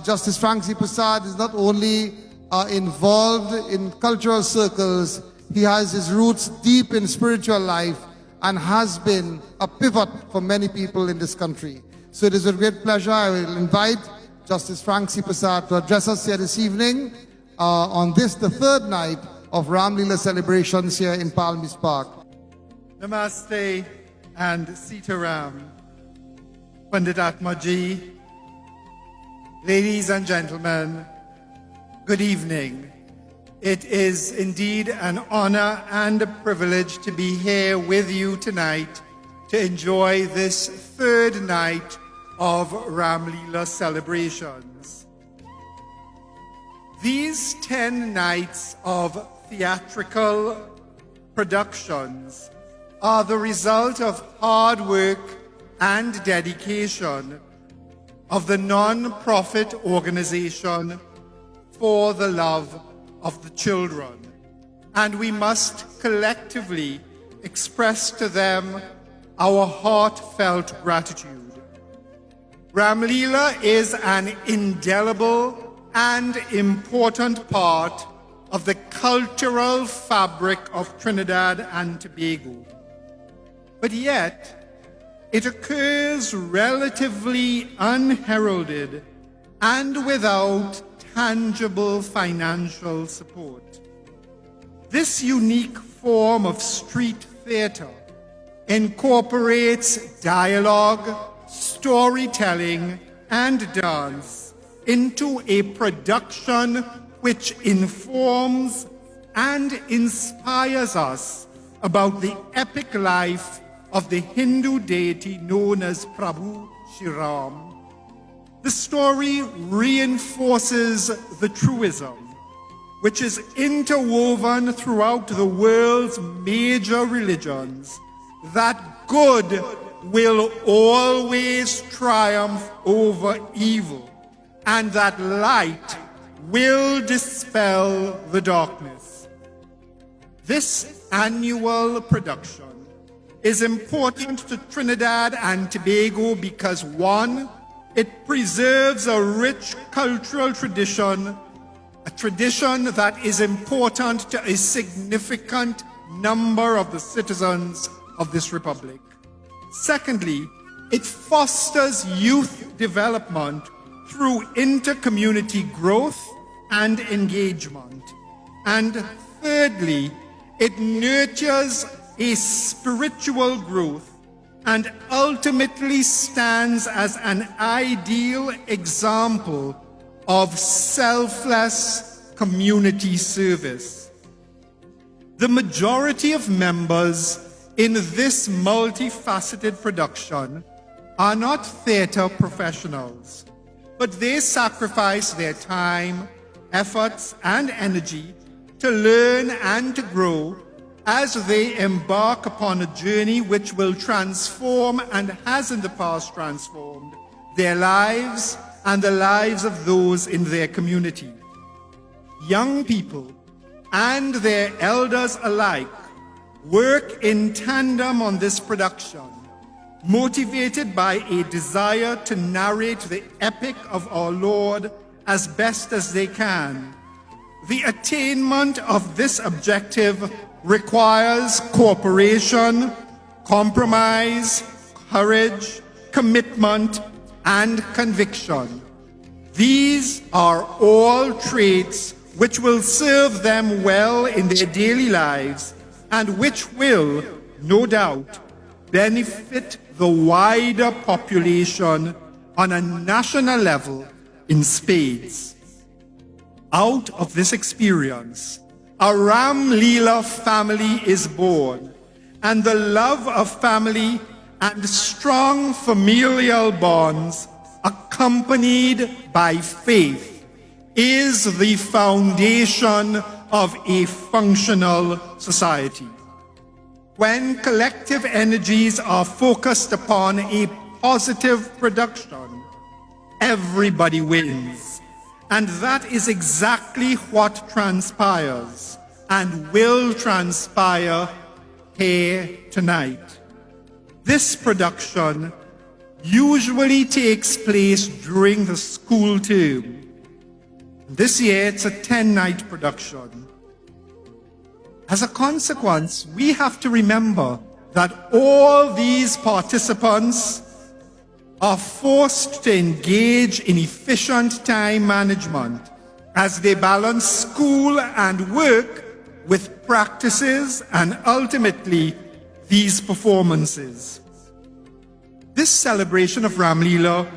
Justice Frank Seepersad is not only involved in cultural circles, he has his roots deep in spiritual life and has been a pivot for many people in this country. So it is with great pleasure I will invite Justice Frank Seepersad to address us here this evening on this, the third night of Ramleela celebrations here in Palmiste Park. Namaste and Sitaram, Pandit Atmaji, ladies and gentlemen, good evening. It is indeed an honor and a privilege to be here with you tonight to enjoy this third night of Ramleela celebrations. These 10 nights of theatrical productions are the result of hard work and dedication of the non-profit organization For the Love of the Children, and we must collectively express to them our heartfelt gratitude. Ramleela is an indelible and important part of the cultural fabric of Trinidad and Tobago. But yet, it occurs relatively unheralded and without tangible financial support. This unique form of street theater incorporates dialogue, storytelling, and dance into a production which informs and inspires us about the epic life of the Hindu deity known as Prabhu Shri Ram. The story reinforces the truism, which is interwoven throughout the world's major religions, that good will always triumph over evil, and that light will dispel the darkness. This annual production is important to Trinidad and Tobago because, one, it preserves a rich cultural tradition, a tradition that is important to a significant number of the citizens of this republic. Secondly, it fosters youth development through inter-community growth and engagement. And thirdly, it nurtures a spiritual growth and ultimately stands as an ideal example of selfless community service. The majority of members in this multifaceted production are not theater professionals, but they sacrifice their time, efforts, and energy to learn and to grow as they embark upon a journey which will transform and has in the past transformed their lives and the lives of those in their community. Young people and their elders alike work in tandem on this production, motivated by a desire to narrate the epic of our Lord as best as they can. The attainment of this objective requires cooperation, compromise, courage, commitment, and conviction. These are all traits which will serve them well in their daily lives and which will, no doubt, benefit the wider population on a national level in spades. Out of this experience, a Ramleela family is born, and the love of family and strong familial bonds accompanied by faith is the foundation of a functional society. When collective energies are focused upon a positive production, everybody wins. And that is exactly what transpires and will transpire here tonight. This production usually takes place during the school term. This year, it's a 10-night production. As a consequence, we have to remember that all these participants are forced to engage in efficient time management as they balance school and work with practices and ultimately these performances. This celebration of Ramleela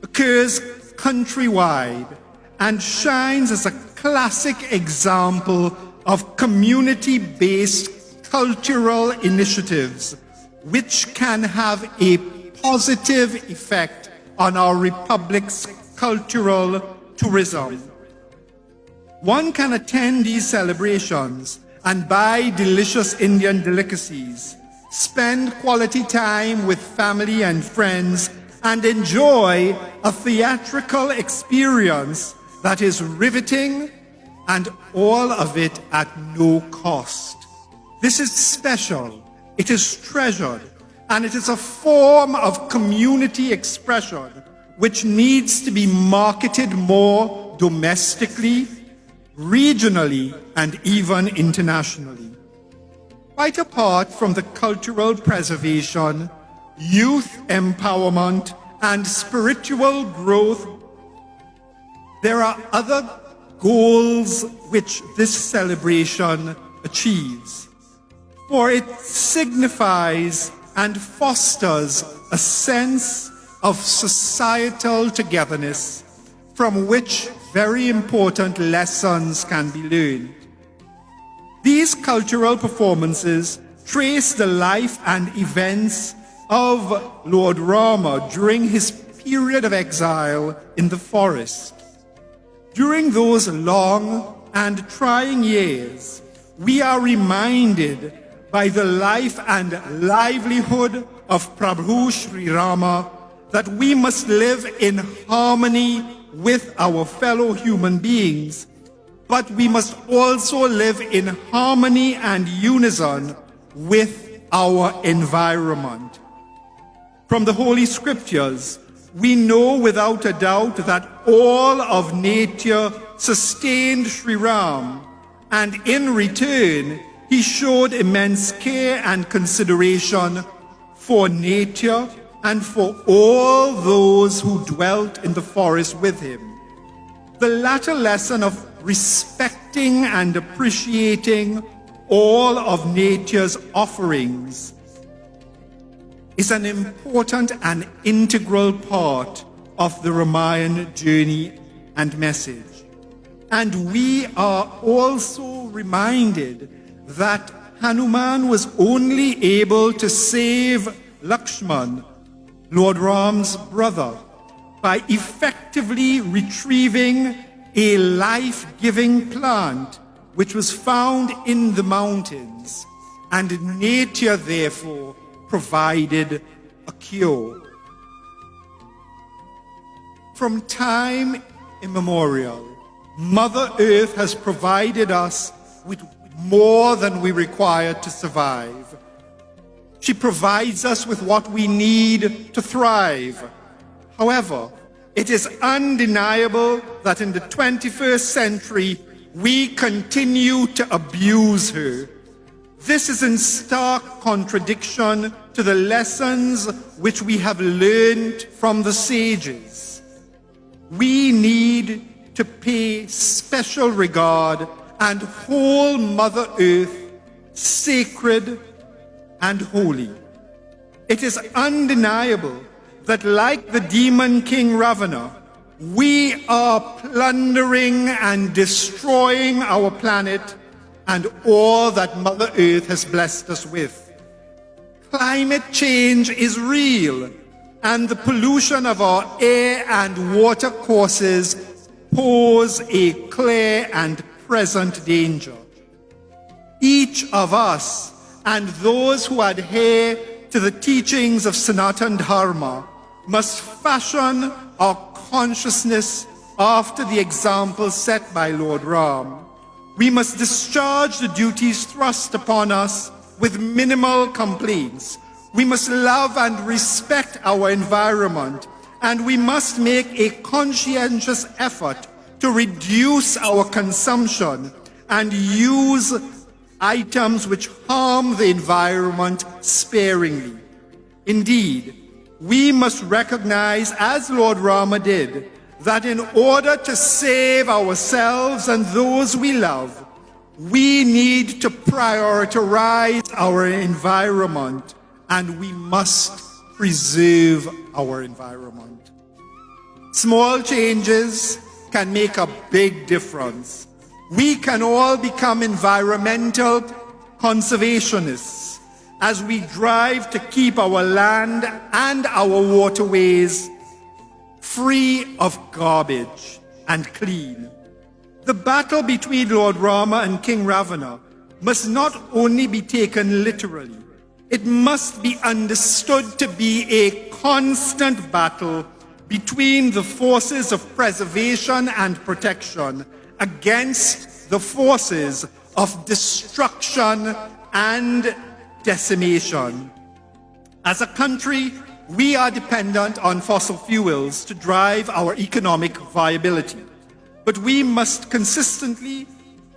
occurs countrywide and shines as a classic example of community-based cultural initiatives which can have a positive effect on our republic's cultural tourism. One can attend these celebrations and buy delicious Indian delicacies, spend quality time with family and friends, and enjoy a theatrical experience that is riveting, and all of it at no cost. This is special, it is treasured, and it is a form of community expression which needs to be marketed more domestically, regionally, and even internationally. Quite apart from the cultural preservation, youth empowerment, and spiritual growth, there are other goals which this celebration achieves. For it signifies and fosters a sense of societal togetherness from which very important lessons can be learned. These cultural performances trace the life and events of Lord Rama during his period of exile in the forest. During those long and trying years, we are reminded by the life and livelihood of Prabhu Sri Rama that we must live in harmony with our fellow human beings, but we must also live in harmony and unison with our environment. From the Holy Scriptures, we know without a doubt that all of nature sustained Sri Ram, and in return, he showed immense care and consideration for nature and for all those who dwelt in the forest with him. The latter lesson of respecting and appreciating all of nature's offerings is an important and integral part of the Ramayana journey and message. And we are also reminded that Hanuman was only able to save Lakshman, Lord Ram's brother, by effectively retrieving a life-giving plant which was found in the mountains, and nature therefore provided a cure. From time immemorial, Mother Earth has provided us with more than we require to survive. She provides us with what we need to thrive. However, it is undeniable that in the 21st century, we continue to abuse her. This is in stark contradiction to the lessons which we have learned from the sages. We need to pay special regard and hold Mother Earth sacred and holy. It is undeniable that, like the demon king Ravana, we are plundering and destroying our planet and all that Mother Earth has blessed us with. Climate change is real, and the pollution of our air and water courses pose a clear and present danger. Each of us and those who adhere to the teachings of Sanatana Dharma must fashion our consciousness after the example set by Lord Rama. We must discharge the duties thrust upon us with minimal complaints. We must love and respect our environment, and we must make a conscientious effort to reduce our consumption and use items which harm the environment sparingly. Indeed, we must recognize, as Lord Rama did, that in order to save ourselves and those we love, we need to prioritize our environment, and we must preserve our environment. Small changes can make a big difference. We can all become environmental conservationists as we drive to keep our land and our waterways free of garbage and clean. The battle between Lord Rama and King Ravana must not only be taken literally, it must be understood to be a constant battle between the forces of preservation and protection against the forces of destruction and decimation. As a country, we are dependent on fossil fuels to drive our economic viability. But we must consistently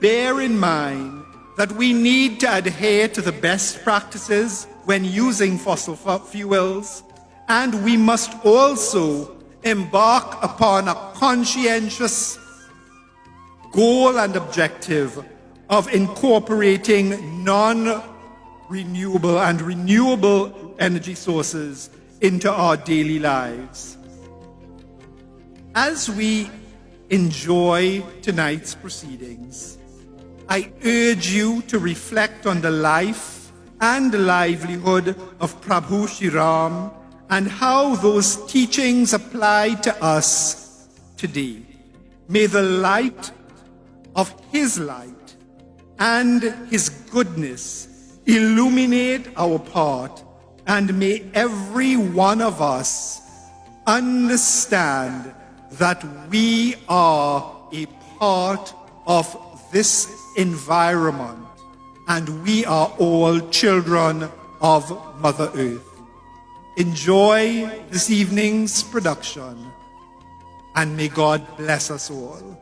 bear in mind that we need to adhere to the best practices when using fossil fuels, and we must also embark upon a conscientious goal and objective of incorporating non-renewable and renewable energy sources into our daily lives. As we enjoy tonight's proceedings, I urge you to reflect on the life and livelihood of Prabhu Shri Ram and how those teachings apply to us today. May the light of his light and his goodness illuminate our path, and may every one of us understand that we are a part of this environment, and we are all children of Mother Earth. Enjoy this evening's production, and may God bless us all.